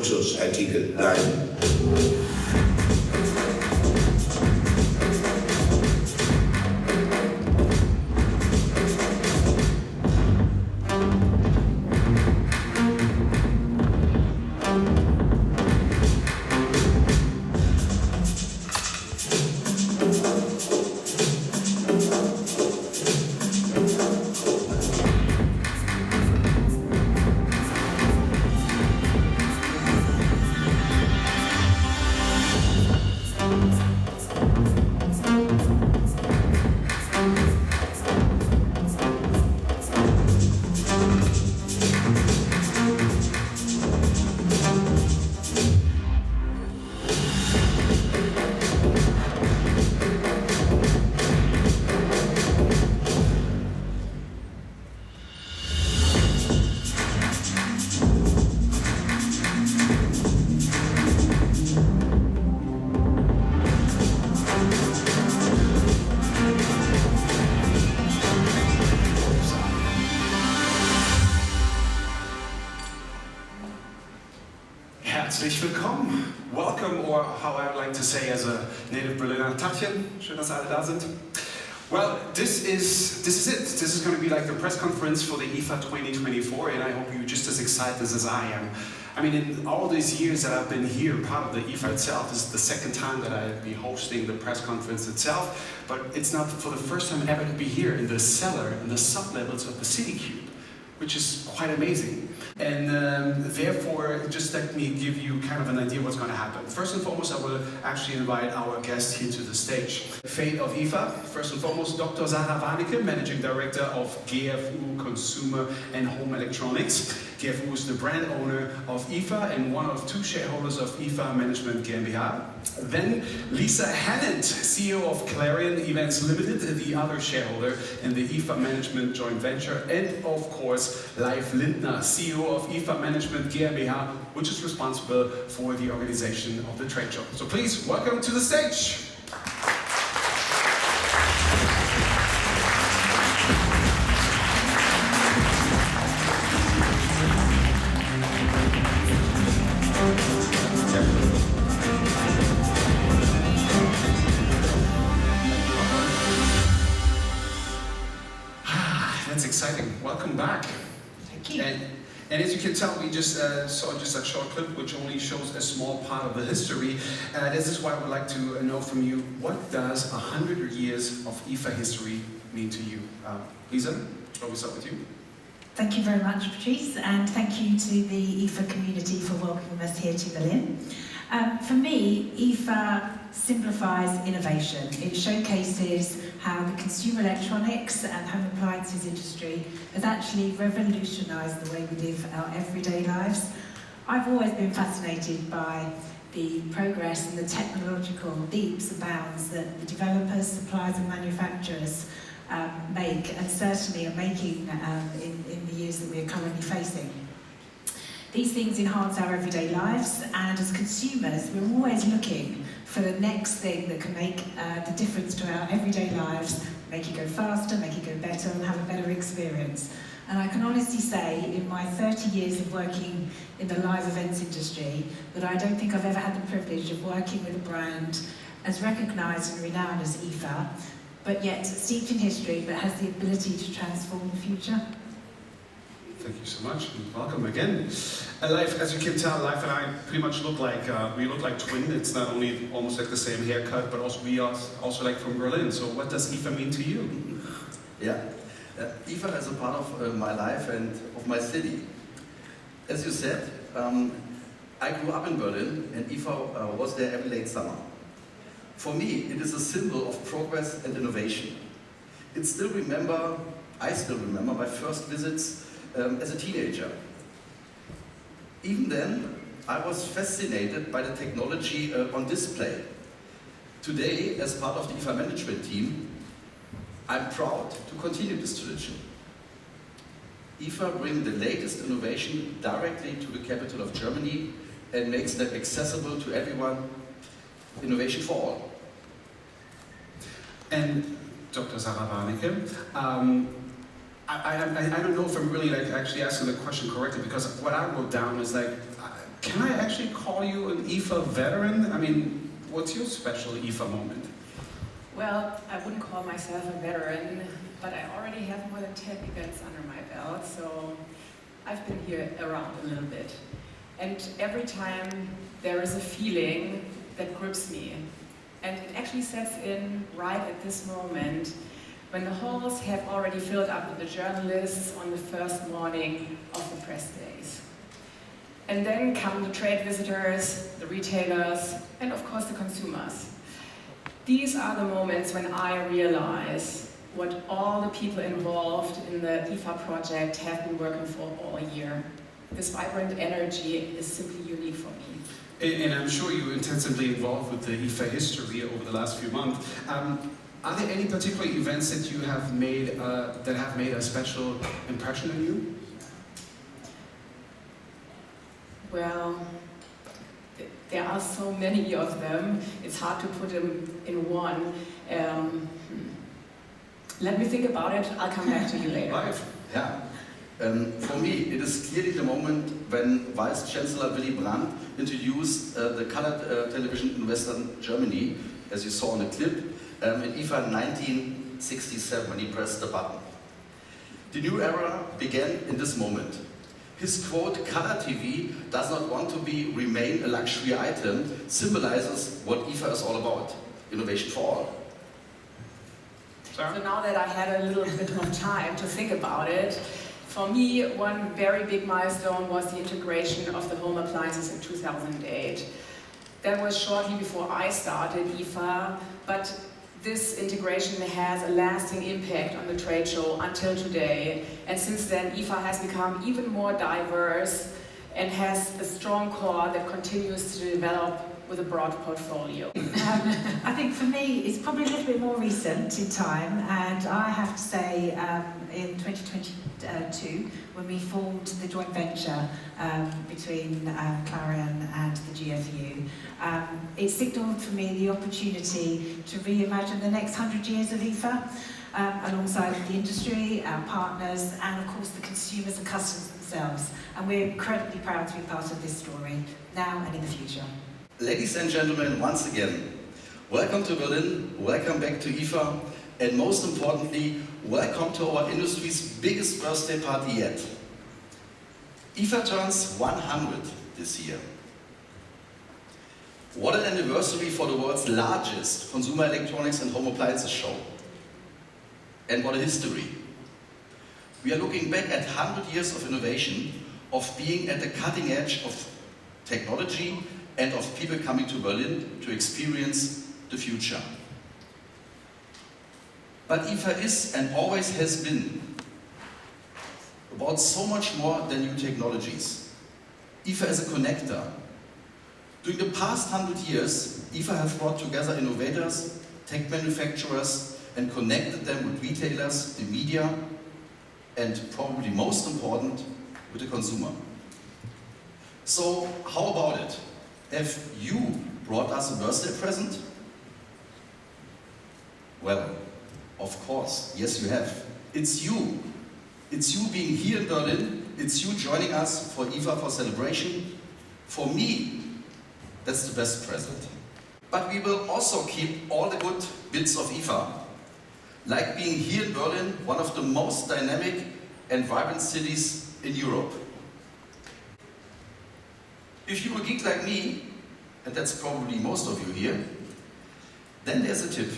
Luxusartikel. Nein. Herzlich willkommen. Welcome, or how I would like to say as a native Berliner, Tachchen. Schön, dass alle da sind. Well, this is it. This is going to be like the press conference for the IFA 2024, and I hope you're just as excited as I am. I mean, in all these years that I've been here, part of the IFA itself, this is the second time that I'll be hosting the press conference itself, but it's not for the first time ever to be here in the cellar, in the sub-levels of the City Cube, which is quite amazing. And therefore, just let me give you kind of an idea what's going to happen. First and foremost, I will actually invite our guest here to the stage. Fate of IFA, first and foremost, Dr. Sara Warneke, Managing Director of GFU Consumer and Home Electronics. GFU is the brand owner of IFA and one of two shareholders of IFA Management GmbH. Then Lisa Hannant, CEO of Clarion Events Limited, the other shareholder in the IFA Management joint venture. And of course, Leif Lindner, CEO of IFA Management GmbH, which is responsible for the organization of the trade show. So please, welcome to the stage. That's exciting. Welcome back. Thank you. And as you can tell, we just saw just a short clip which only shows a small part of the history. This is why I would like to know from you, what does 100 years of IFA history mean to you? Lisa, shall we start with you? Thank you very much, Patrice, and thank you to the IFA community for welcoming us here to Berlin. For me, IFA simplifies innovation. It showcases how the consumer electronics and home appliances industry has actually revolutionised the way we live our everyday lives. I've always been fascinated by the progress and the technological leaps and bounds that the developers, suppliers and manufacturers make, and certainly are making in the years that we're currently facing. These things enhance our everyday lives, and as consumers, we're always looking for the next thing that can make the difference to our everyday lives, make it go faster, make it go better, and have a better experience. And I can honestly say, in my 30 years of working in the live events industry, that I don't think I've ever had the privilege of working with a brand as recognised and renowned as IFA, but yet steeped in history, but has the ability to transform the future. Thank you so much, and welcome again. Leif, as you can tell, Leif and I pretty much look like twins. It's not only almost like the same haircut, but also we are also like from Berlin. So what does IFA mean to you? Yeah, IFA is a part of my life and of my city. As you said, I grew up in Berlin, and IFA was there every late summer. For me, it is a symbol of progress and innovation. I still remember my first visits as a teenager. Even then, I was fascinated by the technology on display. Today, as part of the IFA management team, I'm proud to continue this tradition. IFA brings the latest innovation directly to the capital of Germany and makes them accessible to everyone. Innovation for all. And Dr. Sara Warneke, I don't know if I'm really actually asking the question correctly, because what I wrote down is can I actually call you an IFA veteran? I mean, what's your special IFA moment? Well, I wouldn't call myself a veteran, but I already have more than 10 events under my belt, so I've been here around a little bit. And every time there is a feeling that grips me. And it actually sets in right at this moment when the halls have already filled up with the journalists on the first morning of the press days. And then come the trade visitors, the retailers, and of course the consumers. These are the moments when I realize what all the people involved in the IFA project have been working for all year. This vibrant energy is simply unique for me. And I'm sure you're intensively involved with the IFA history over the last few months. Are there any particular events that you have made that have made a special impression on you? Well, there are so many of them, it's hard to put them in one. Let me think about it, I'll come back to you later. Live. Yeah. For me, it is clearly the moment when Vice Chancellor Willy Brandt introduced the colored television in Western Germany, as you saw in the clip, in IFA 1967, when he pressed the button. The new era began in this moment. His quote, "Color TV does not want to remain a luxury item," symbolizes what IFA is all about, innovation for all. So now that I had a little bit of time to think about it, for me, one very big milestone was the integration of the home appliances in 2008. That was shortly before I started IFA, but this integration has a lasting impact on the trade show until today. And since then, IFA has become even more diverse and has a strong core that continues to develop with a broad portfolio. I think for me, it's probably a little bit more recent in time, and I have to say in 2022, when we formed the joint venture between Clarion and the GFU, it signalled for me the opportunity to reimagine the next 100 years of IFA, alongside the industry, our partners, and of course the consumers and customers themselves. And we're incredibly proud to be part of this story, now and in the future. Ladies and gentlemen, once again, welcome to Berlin, welcome back to IFA, and most importantly, welcome to our industry's biggest birthday party yet. IFA turns 100 this year. What an anniversary for the world's largest consumer electronics and home appliances show. And what a history. We are looking back at 100 years of innovation, of being at the cutting edge of technology, and of people coming to Berlin to experience the future. But IFA is and always has been about so much more than new technologies. IFA is a connector. During the past 100 years, IFA has brought together innovators, tech manufacturers, and connected them with retailers, the media, and probably most important, with the consumer. So, how about it? Have you brought us a birthday present? Well, of course, yes you have. It's you. It's you being here in Berlin. It's you joining us for IFA for celebration. For me, that's the best present. But we will also keep all the good bits of IFA, like being here in Berlin, one of the most dynamic and vibrant cities in Europe. If you're a geek like me, and that's probably most of you here, then there's a tip.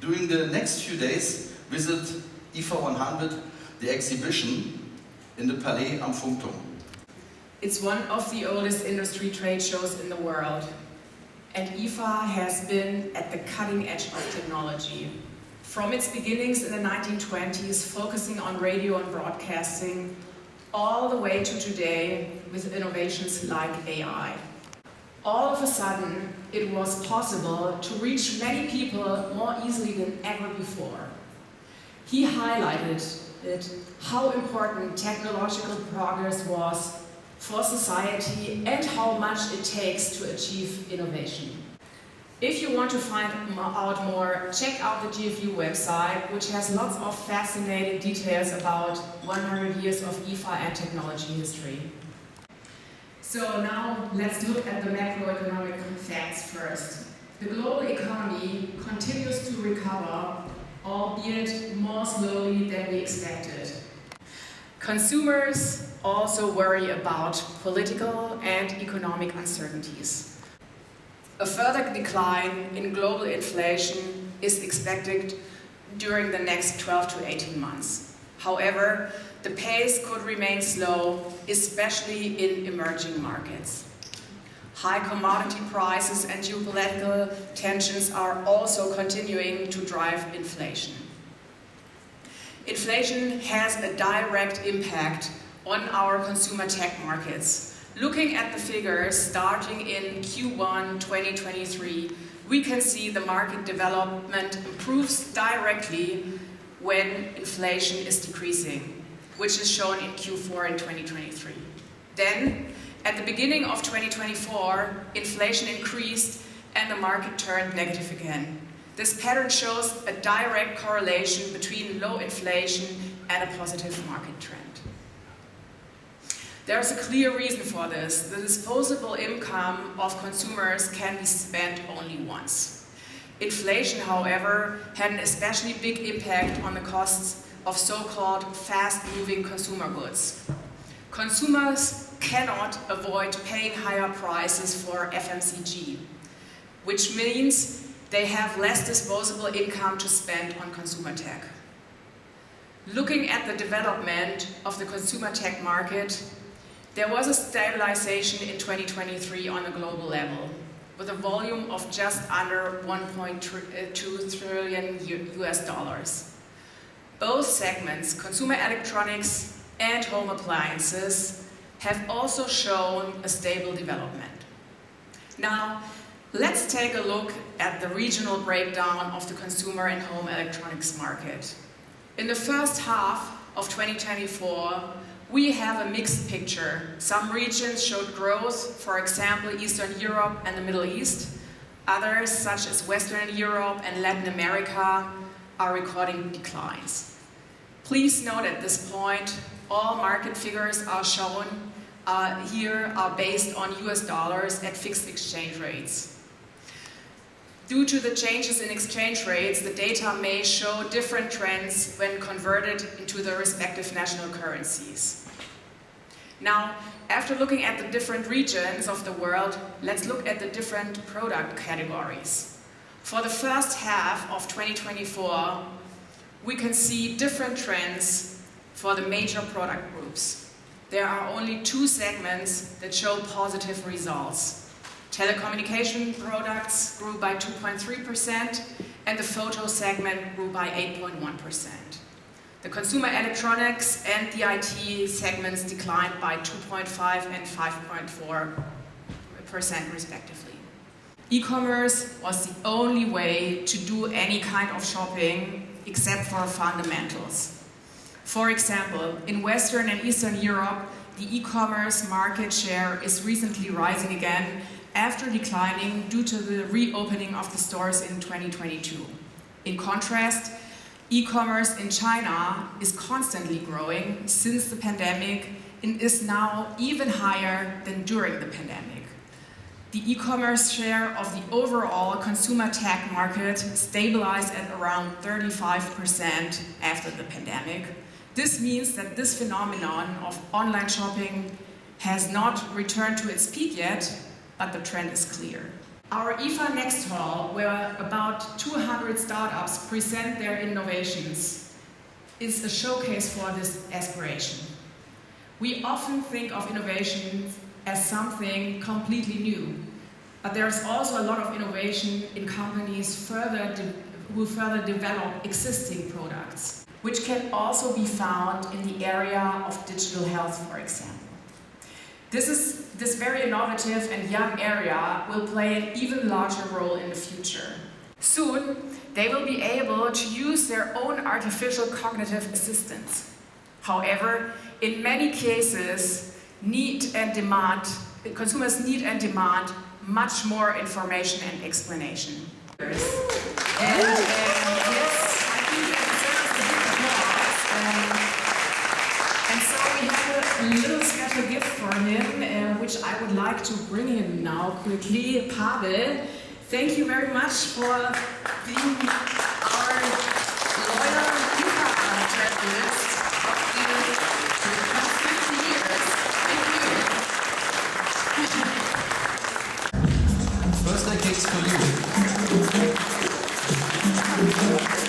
During the next few days, visit IFA 100, the exhibition in the Palais am Funkturm. It's one of the oldest industry trade shows in the world. And IFA has been at the cutting edge of technology. From its beginnings in the 1920s, focusing on radio and broadcasting, all the way to today with innovations like AI. All of a sudden, it was possible to reach many people more easily than ever before. He highlighted how important technological progress was for society and how much it takes to achieve innovation. If you want to find out more, check out the GFU website, which has lots of fascinating details about 100 years of IFA and technology history. So now let's look at the macroeconomic facts first. The global economy continues to recover, albeit more slowly than we expected. Consumers also worry about political and economic uncertainties. A further decline in global inflation is expected during the next 12 to 18 months. However, the pace could remain slow, especially in emerging markets. High commodity prices and geopolitical tensions are also continuing to drive inflation. Inflation has a direct impact on our consumer tech markets. Looking at the figures starting in Q1 2023, we can see the market development improves directly when inflation is decreasing, which is shown in Q4 in 2023. Then, at the beginning of 2024, inflation increased and the market turned negative again. This pattern shows a direct correlation between low inflation and a positive market trend. There's a clear reason for this. The disposable income of consumers can be spent only once. Inflation, however, had an especially big impact on the costs of so-called fast-moving consumer goods. Consumers cannot avoid paying higher prices for FMCG, which means they have less disposable income to spend on consumer tech. Looking at the development of the consumer tech market, there was a stabilization in 2023 on a global level, with a volume of just under 1.2 trillion US dollars. Both segments, consumer electronics and home appliances, have also shown a stable development. Now, let's take a look at the regional breakdown of the consumer and home electronics market. In the first half of 2024, we have a mixed picture. Some regions showed growth, for example, Eastern Europe and the Middle East. Others, such as Western Europe and Latin America, are recording declines. Please note at this point, all market figures are shown here are based on US dollars at fixed exchange rates. Due to the changes in exchange rates, the data may show different trends when converted into the respective national currencies. Now, after looking at the different regions of the world, let's look at the different product categories. For the first half of 2024, we can see different trends for the major product groups. There are only two segments that show positive results. Telecommunication products grew by 2.3% and the photo segment grew by 8.1%. The consumer electronics and the IT segments declined by 2.5 and 5.4% respectively. E-commerce was the only way to do any kind of shopping except for fundamentals. For example, in Western and Eastern Europe, the e-commerce market share is recently rising again after declining due to the reopening of the stores in 2022. In contrast, e-commerce in China is constantly growing since the pandemic and is now even higher than during the pandemic. The e-commerce share of the overall consumer tech market stabilized at around 35% after the pandemic. This means that this phenomenon of online shopping has not returned to its peak yet, but the trend is clear. Our IFA Next Hall, where about 200 startups present their innovations, is a showcase for this aspiration. We often think of innovation as something completely new, but there's also a lot of innovation in companies who further develop existing products, which can also be found in the area of digital health, for example. This very innovative and young area will play an even larger role in the future. Soon, they will be able to use their own artificial cognitive assistants. However, in many cases, consumers need and demand much more information and explanation. And yes, I think that deserves a big applause. And so we have a little special gift for him, which I like to bring him now quickly. Pavel, thank you very much for being our loyal IFA journalist of the past 50 years. Thank you. Birthday cakes for you.